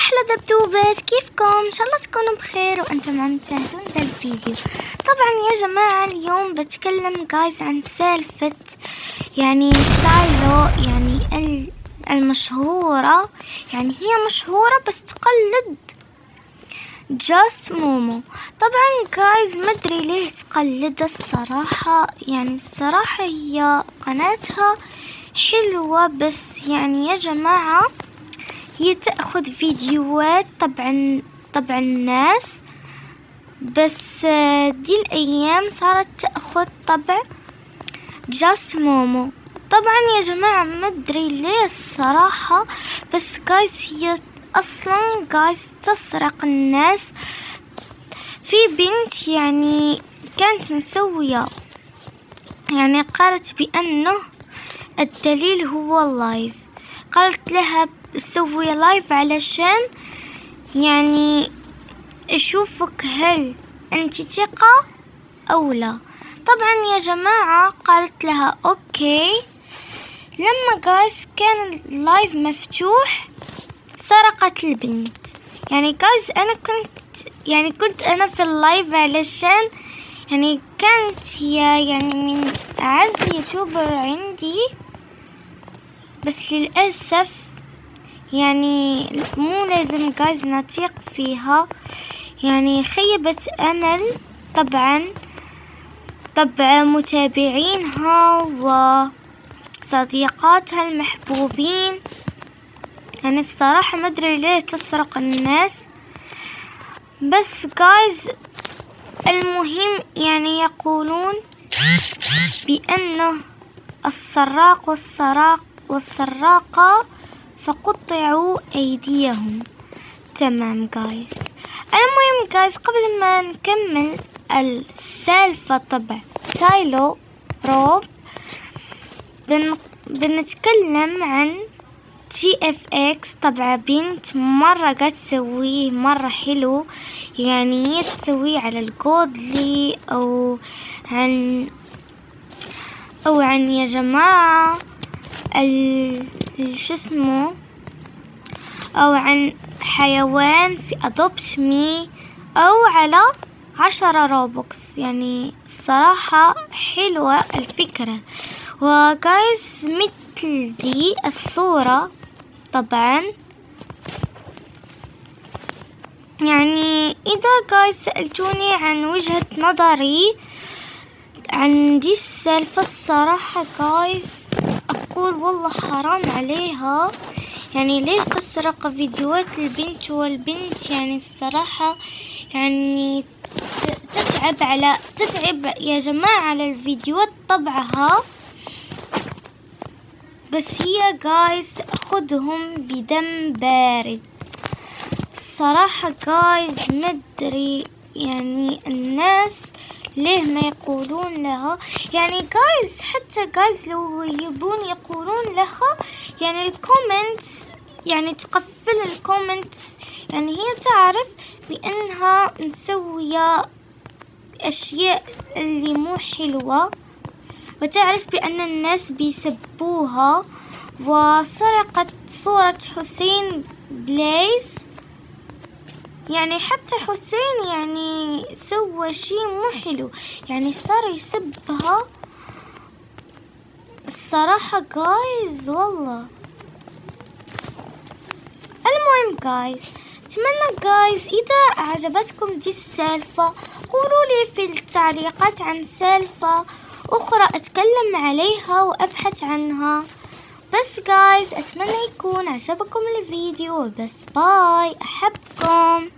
أحلى دبدوبات، كيفكم؟ إن شاء الله تكونوا بخير وأنتم عم تشاهدون ذا الفيديو. طبعا يا جماعة اليوم بتكلم جايز عن سالفة تايلو، المشهورة، هي مشهورة بس تقلد جاست مومو. طبعا جايز مدري ليه تقلدها الصراحة، الصراحة هي قناتها حلوة، بس يا جماعة هي تأخذ فيديوهات طبعا الناس، بس دي الأيام صارت تأخذ طبع جاست مومو. طبعا يا جماعة مدري ليه الصراحة، بس جايز هي أصلا جايز تسرق الناس. في بنت كانت مسوية قالت بأنه الدليل هو اللايف، قالت لها سوي لايف علشان اشوفك هل انت ثقة او لا. طبعا يا جماعة قالت لها اوكي. لما جايز كان اللايف مفتوح سرقت البنت. جايز انا كنت انا في اللايف علشان كانت هي من اعز يوتيوبر عندي، بس للأسف مو لازم جايز نثق فيها، خيبت أمل طبعا متابعينها وصديقاتها المحبوبين. الصراحة ما أدري ليه تسرق الناس، بس جايز المهم يقولون بأنه السراق والسراقة فقطعوا أيديهم. تمام جايز. المهم جايز قبل ما نكمل السالفة طبع تايلو روب بنتكلم عن GFX. طبعا بنت مرة قاعد تسويه مرة حلو، هي تسويه على الجودلي أو عن يا جماعة شو اسمه، أو عن حيوان في أدوبت مي، أو على 10 روبوكس. الصراحة حلوة الفكرة. وجايز مثل دي الصورة طبعا إذا جايز سألتوني عن وجهة نظري عن دي السالفة، الصراحة جايز أقول والله حرام عليها، ليه تسرق فيديوهات البنت، والبنت الصراحة تتعب يا جماعة على الفيديوهات طبعها، بس هي جايز تأخذهم بدم بارد. الصراحة جايز مدري الناس ليه ما يقولون لها، جايز حتى جايز لو يبون يقولون لها الكومنتس، تقفل الكومنتس، هي تعرف بأنها مسوية أشياء اللي مو حلوة، وتعرف بأن الناس بيسبوها. وسرقت صورة حسين بليز، حتى حسين سوى شي مو حلو، صار يسبها. الصراحة جايز والله. المهم جايز اتمنى جايز اذا اعجبتكم دي السالفة قولوا لي في التعليقات عن سالفة اخرى اتكلم عليها وابحث عنها. بس جايز اتمنى يكون عجبكم الفيديو، بس باي، احبكم.